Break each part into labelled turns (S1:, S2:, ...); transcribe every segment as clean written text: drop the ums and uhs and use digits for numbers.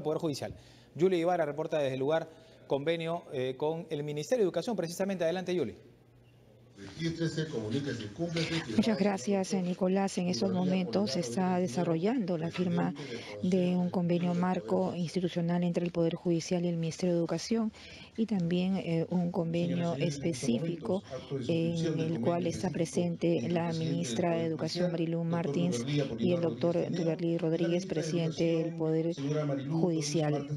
S1: Poder Judicial. Yuli Ibarra reporta desde el lugar convenio con el Ministerio de Educación, precisamente. Adelante, Yuli.
S2: Muchas gracias, Nicolás. En estos momentos se está desarrollando la firma de un convenio marco institucional entre el Poder Judicial y el Ministerio de Educación, y también un convenio específico en el cual está presente la ministra de Educación, Marilú Martins, y el doctor Duberly Rodríguez, presidente del Poder Judicial.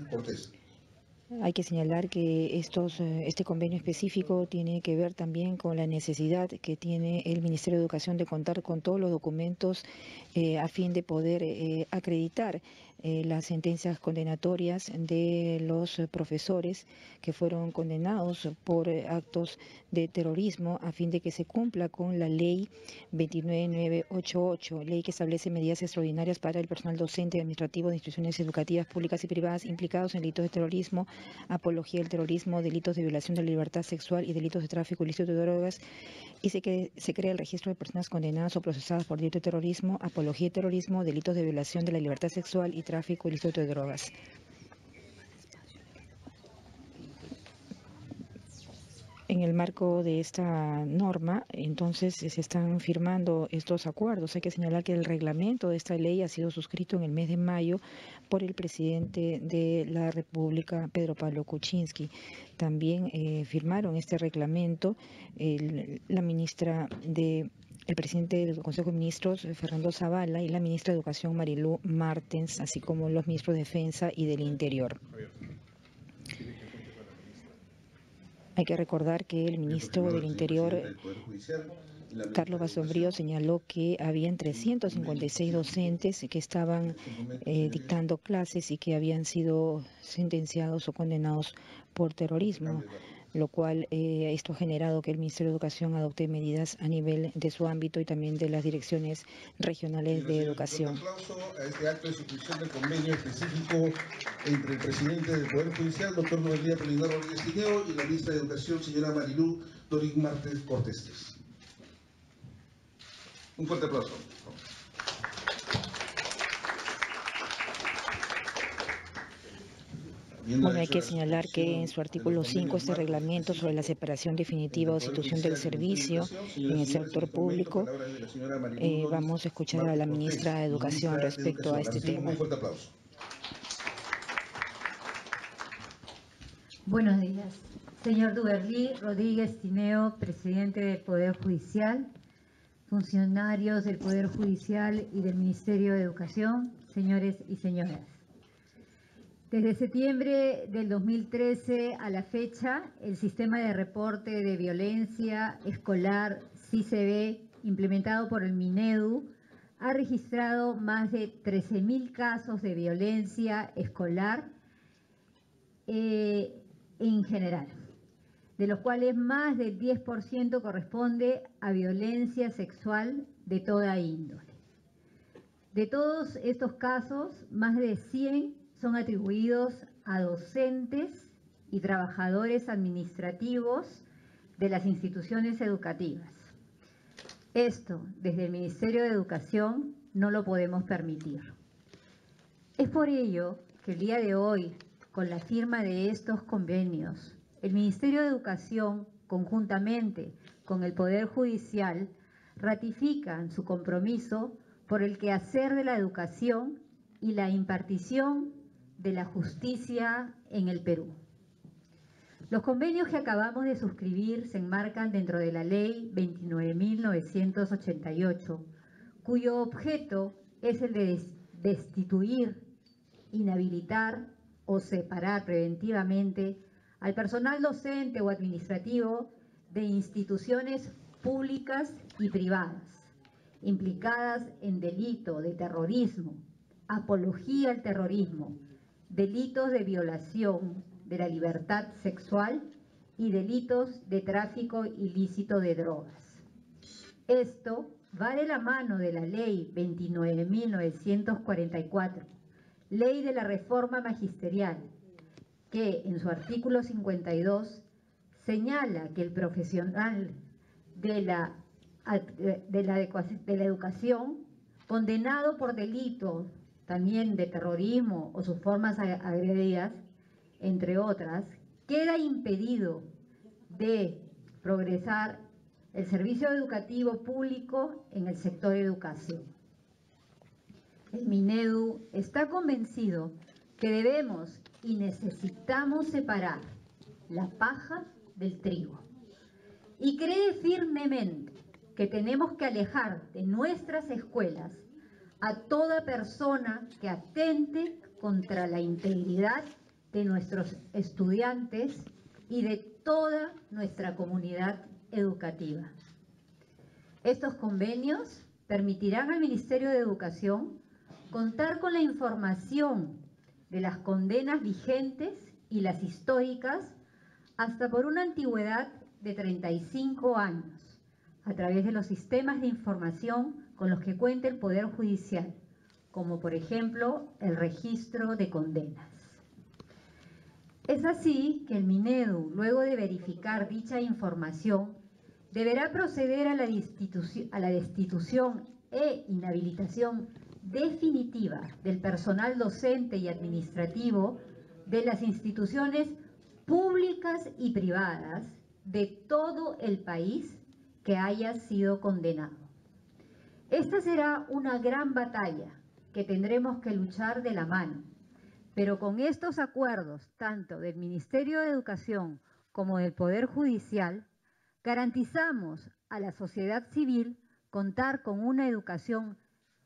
S2: Hay que señalar que este convenio específico tiene que ver también con la necesidad que tiene el Ministerio de Educación de contar con todos los documentos a fin de poder acreditar las sentencias condenatorias de los profesores que fueron condenados por actos de terrorismo, a fin de que se cumpla con la ley 29988, ley que establece medidas extraordinarias para el personal docente y administrativo de instituciones educativas públicas y privadas implicados en delitos de terrorismo, apología del terrorismo, delitos de violación de la libertad sexual y delitos de tráfico ilícito de drogas, y se crea el registro de personas condenadas o procesadas por delito de terrorismo, apología de terrorismo, delitos de violación de la libertad sexual y tráfico ilícito de drogas. En el marco de esta norma, entonces, se están firmando estos acuerdos. Hay que señalar que el reglamento de esta ley ha sido suscrito en el mes de mayo por el presidente de la República, Pedro Pablo Kuczynski. También firmaron este reglamento la ministra el presidente del Consejo de Ministros, Fernando Zavala, y la ministra de Educación, Marilú Martins, así como los ministros de Defensa y del Interior. Hay que recordar que el ministro del Interior, Carlos Basombrío, señaló que habían 356 docentes que estaban dictando clases y que habían sido sentenciados o condenados por terrorismo, lo cual esto ha generado que el Ministerio de Educación adopte medidas a nivel de su ámbito y también de las direcciones regionales de educación.
S3: Un aplauso a este acto de suscripción del convenio específico entre el presidente del Poder Judicial, doctor Duberly Rodríguez Tineo, y la ministra de Educación, señora Marilú Dorín Martins Cortés. Un fuerte aplauso.
S2: Bueno, hay que señalar que en su artículo 5, este reglamento sobre la separación definitiva o sustitución del servicio en el sector público, vamos a escuchar a la ministra de Educación respecto a este tema.
S3: Un fuerte aplauso.
S4: Buenos días. Señor Duberly Rodríguez Tineo, presidente del Poder Judicial, funcionarios del Poder Judicial y del Ministerio de Educación, señores y señoras. Desde septiembre del 2013 a la fecha, el sistema de reporte de violencia escolar SISEB, implementado por el Minedu, ha registrado más de 13.000 casos de violencia escolar en general, de los cuales más del 10% corresponde a violencia sexual de toda índole. De todos estos casos, más de 100 son atribuidos a docentes y trabajadores administrativos de las instituciones educativas. Esto, desde el Ministerio de Educación, no lo podemos permitir. Es por ello que el día de hoy, con la firma de estos convenios, el Ministerio de Educación, conjuntamente con el Poder Judicial, ratifican su compromiso por el quehacer de la educación y la impartición de la justicia en el Perú. Los convenios que acabamos de suscribir se enmarcan dentro de la Ley 29.988, cuyo objeto es el de destituir, inhabilitar o separar preventivamente al personal docente o administrativo de instituciones públicas y privadas implicadas en delito de terrorismo, apología al terrorismo, delitos de violación de la libertad sexual y delitos de tráfico ilícito de drogas. Esto va de la mano de la Ley 29.944, Ley de la Reforma Magisterial, que en su artículo 52 señala que el profesional de la educación condenado por delito también de terrorismo o sus formas agredidas, entre otras, queda impedido de progresar el servicio educativo público en el sector educación. El Minedu está convencido que debemos y necesitamos separar la paja del trigo y cree firmemente que tenemos que alejar de nuestras escuelas a toda persona que atente contra la integridad de nuestros estudiantes y de toda nuestra comunidad educativa. Estos convenios permitirán al Ministerio de Educación contar con la información de las condenas vigentes y las históricas hasta por una antigüedad de 35 años, a través de los sistemas de información con los que cuenta el Poder Judicial, como por ejemplo el registro de condenas. Es así que el Minedu, luego de verificar dicha información, deberá proceder a la destitución e inhabilitación definitiva del personal docente y administrativo de las instituciones públicas y privadas de todo el país que haya sido condenado. Esta será una gran batalla que tendremos que luchar de la mano, pero con estos acuerdos, tanto del Ministerio de Educación como del Poder Judicial, garantizamos a la sociedad civil contar con una educación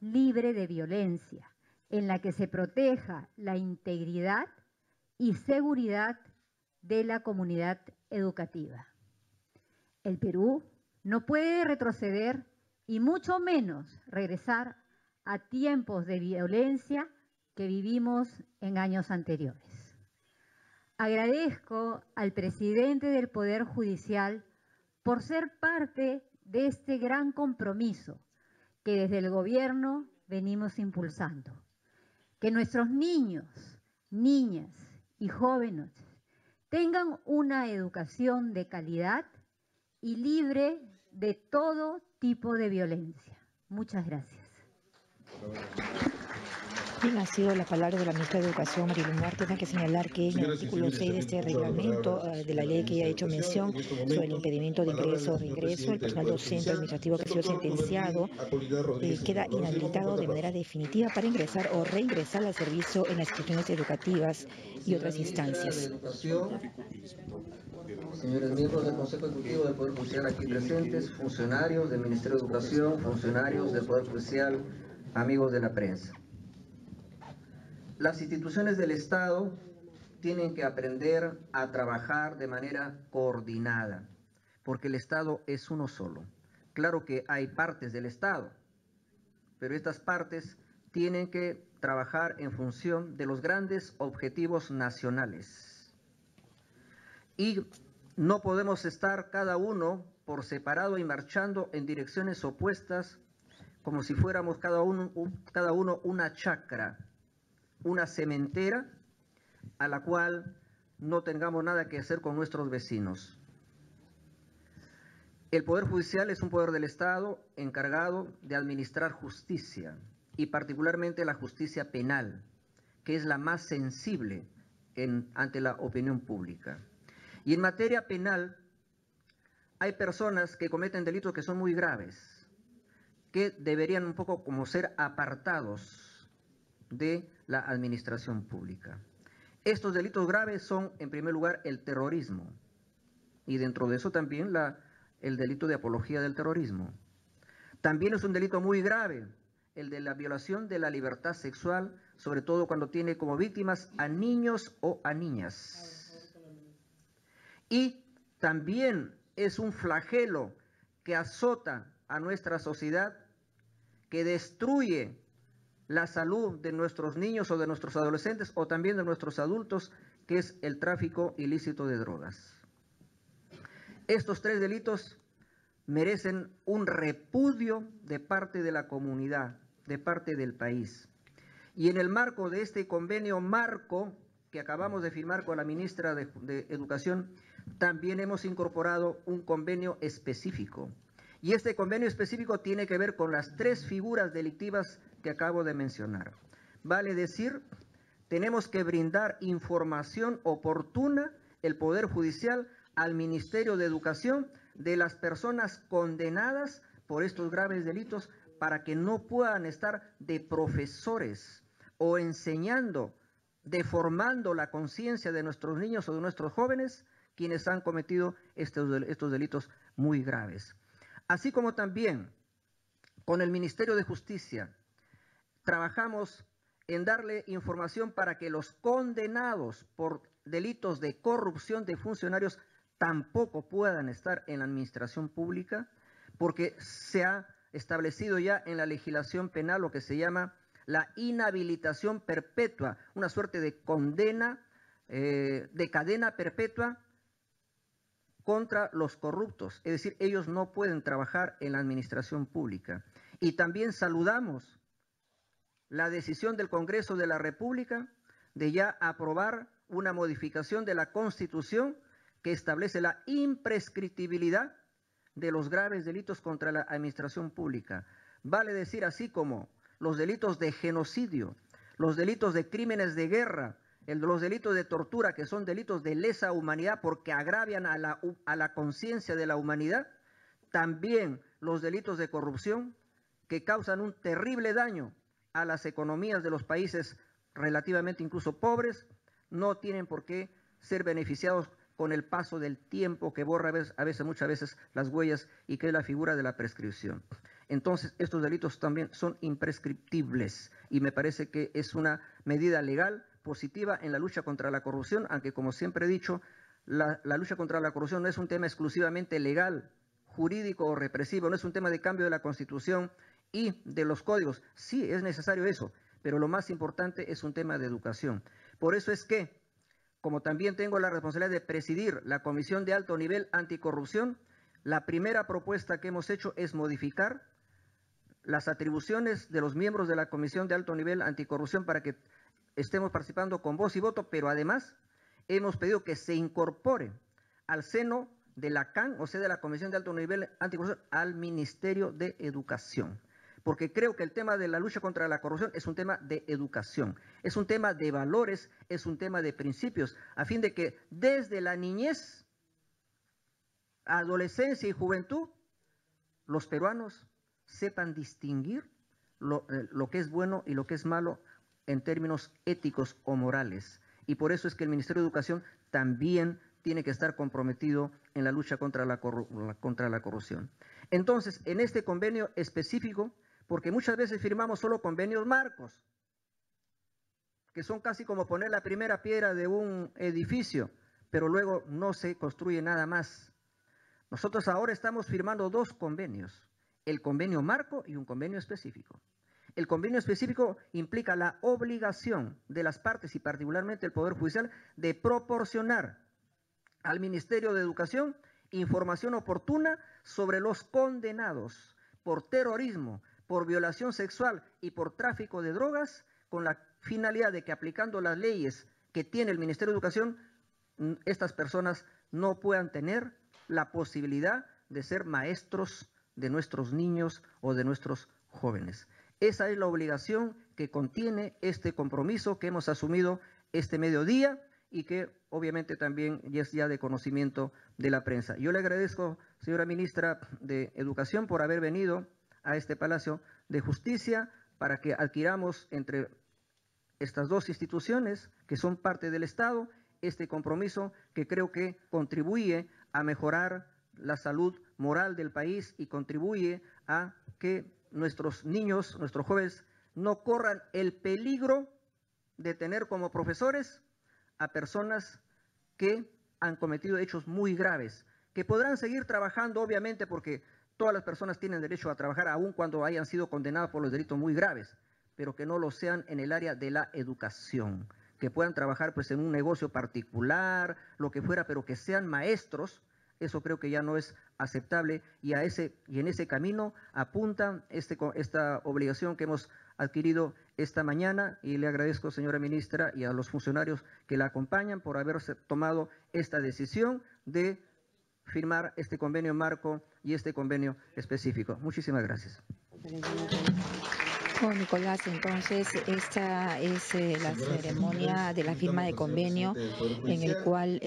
S4: libre de violencia, en la que se proteja la integridad y seguridad de la comunidad educativa. El Perú no puede retroceder y mucho menos regresar a tiempos de violencia que vivimos en años anteriores. Agradezco al presidente del Poder Judicial por ser parte de este gran compromiso que desde el gobierno venimos impulsando. Que nuestros niños, niñas y jóvenes tengan una educación de calidad y libre de todo tipo de violencia. Muchas gracias.
S2: Bien, ha sido la palabra de la ministra de Educación, Marilu Martens. Hay que señalar que en el artículo 6 de este reglamento de la ley que ya ha hecho mención sobre el impedimento de ingreso o reingreso, el personal docente administrativo que ha sido sentenciado queda inhabilitado de manera definitiva para ingresar o reingresar al servicio en las instituciones educativas y otras instancias.
S5: Señores miembros del Consejo Ejecutivo del Poder Judicial aquí presentes, funcionarios del Ministerio de Educación, funcionarios del Poder Judicial, amigos de la prensa. Las instituciones del Estado tienen que aprender a trabajar de manera coordinada, porque el Estado es uno solo. Claro que hay partes del Estado, pero estas partes tienen que trabajar en función de los grandes objetivos nacionales. Y no podemos estar cada uno por separado y marchando en direcciones opuestas como si fuéramos cada uno una chacra, una cementera a la cual no tengamos nada que hacer con nuestros vecinos. El Poder Judicial es un poder del Estado encargado de administrar justicia y particularmente la justicia penal, que es la más sensible ante la opinión pública. Y en materia penal hay personas que cometen delitos que son muy graves, que deberían un poco como ser apartados de la administración pública. Estos delitos graves son, en primer lugar, el terrorismo, y dentro de eso también el delito de apología del terrorismo. También es un delito muy grave el de la violación de la libertad sexual, sobre todo cuando tiene como víctimas a niños o a niñas. Y también es un flagelo que azota a nuestra sociedad, que destruye la salud de nuestros niños o de nuestros adolescentes o también de nuestros adultos, que es el tráfico ilícito de drogas. Estos tres delitos merecen un repudio de parte de la comunidad, de parte del país. Y en el marco de este convenio marco que acabamos de firmar con la ministra de Educación, también hemos incorporado un convenio específico. Y este convenio específico tiene que ver con las tres figuras delictivas que acabo de mencionar. vale decir, tenemos que brindar información oportuna, el Poder Judicial, al Ministerio de Educación, de las personas condenadas por estos graves delitos, para que no puedan estar de profesores o enseñando, deformando la conciencia de nuestros niños o de nuestros jóvenes, quienes han cometido estos delitos muy graves. Así como también con el Ministerio de Justicia trabajamos en darle información para que los condenados por delitos de corrupción de funcionarios tampoco puedan estar en la administración pública, porque se ha establecido ya en la legislación penal lo que se llama la inhabilitación perpetua, una suerte de condena, de cadena perpetua contra los corruptos, es decir, ellos no pueden trabajar en la administración pública. Y también saludamos la decisión del Congreso de la República de ya aprobar una modificación de la Constitución que establece la imprescriptibilidad de los graves delitos contra la administración pública. Vale decir, así como los delitos de genocidio, los delitos de crímenes de guerra, los delitos de tortura, que son delitos de lesa humanidad porque agravian a la conciencia de la humanidad, también los delitos de corrupción que causan un terrible daño a las economías de los países relativamente incluso pobres, no tienen por qué ser beneficiados con el paso del tiempo que borra muchas veces las huellas y que es la figura de la prescripción. Entonces, estos delitos también son imprescriptibles y me parece que es una medida legal positiva en la lucha contra la corrupción, aunque como siempre he dicho, la lucha contra la corrupción no es un tema exclusivamente legal, jurídico o represivo, no es un tema de cambio de la Constitución y de los códigos. Sí, es necesario eso, pero lo más importante es un tema de educación. Por eso es que, como también tengo la responsabilidad de presidir la Comisión de Alto Nivel Anticorrupción, la primera propuesta que hemos hecho es modificar las atribuciones de los miembros de la Comisión de Alto Nivel Anticorrupción para que estemos participando con voz y voto, pero además hemos pedido que se incorpore al seno de la CAN, o sea, de la Comisión de Alto Nivel Anticorrupción, al Ministerio de Educación. Porque creo que el tema de la lucha contra la corrupción es un tema de educación, es un tema de valores, es un tema de principios, a fin de que desde la niñez, adolescencia y juventud, los peruanos sepan distinguir lo que es bueno y lo que es malo en términos éticos o morales. Y por eso es que el Ministerio de Educación también tiene que estar comprometido en la lucha contra la corrupción. Entonces, en este convenio específico, porque muchas veces firmamos solo convenios marcos, que son casi como poner la primera piedra de un edificio, pero luego no se construye nada más. Nosotros ahora estamos firmando dos convenios, el convenio marco y un convenio específico. El convenio específico implica la obligación de las partes y particularmente el Poder Judicial de proporcionar al Ministerio de Educación información oportuna sobre los condenados por terrorismo, por violación sexual y por tráfico de drogas, con la finalidad de que aplicando las leyes que tiene el Ministerio de Educación, estas personas no puedan tener la posibilidad de ser maestros de nuestros niños o de nuestros jóvenes. Esa es la obligación que contiene este compromiso que hemos asumido este mediodía y que obviamente también es ya de conocimiento de la prensa. Yo le agradezco, señora ministra de Educación, por haber venido a este Palacio de Justicia para que adquiramos entre estas dos instituciones que son parte del Estado este compromiso que creo que contribuye a mejorar la salud moral del país y contribuye a que nuestros niños, nuestros jóvenes, no corran el peligro de tener como profesores a personas que han cometido hechos muy graves, que podrán seguir trabajando obviamente porque todas las personas tienen derecho a trabajar aun cuando hayan sido condenadas por los delitos muy graves, pero que no lo sean en el área de la educación, que puedan trabajar pues en un negocio particular, lo que fuera, pero que sean maestros. Eso creo que ya no es aceptable y en ese camino apunta esta obligación que hemos adquirido esta mañana y le agradezco, señora ministra, y a los funcionarios que la acompañan por haberse tomado esta decisión de firmar este convenio marco y este convenio específico. Muchísimas gracias.
S2: Bueno, Nicolás, entonces esta es la ceremonia de la firma de convenio en el cual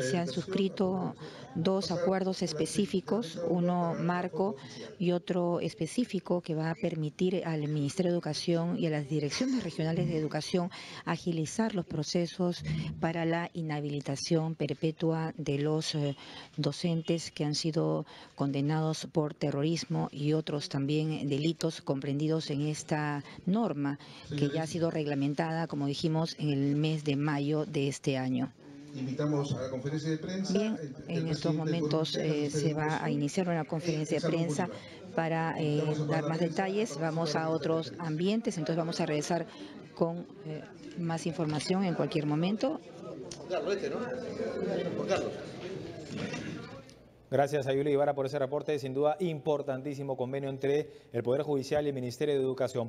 S2: se han suscrito dos acuerdos específicos, uno marco y otro específico que va a permitir al Ministerio de Educación y a las direcciones regionales de educación agilizar los procesos para la inhabilitación perpetua de los docentes que han sido condenados por terrorismo y otros también delitos comprendidos en esta norma que ya ha sido reglamentada, como dijimos, en el mes de mayo de este año.
S3: Invitamos a la conferencia de prensa.
S2: Bien, en estos momentos se va a iniciar una conferencia de prensa para dar más detalles. Vamos a otros ambientes, entonces vamos a regresar con más información en cualquier momento.
S1: Gracias a Yuli Ibarra por ese reporte, sin duda importantísimo convenio entre el Poder Judicial y el Ministerio de Educación.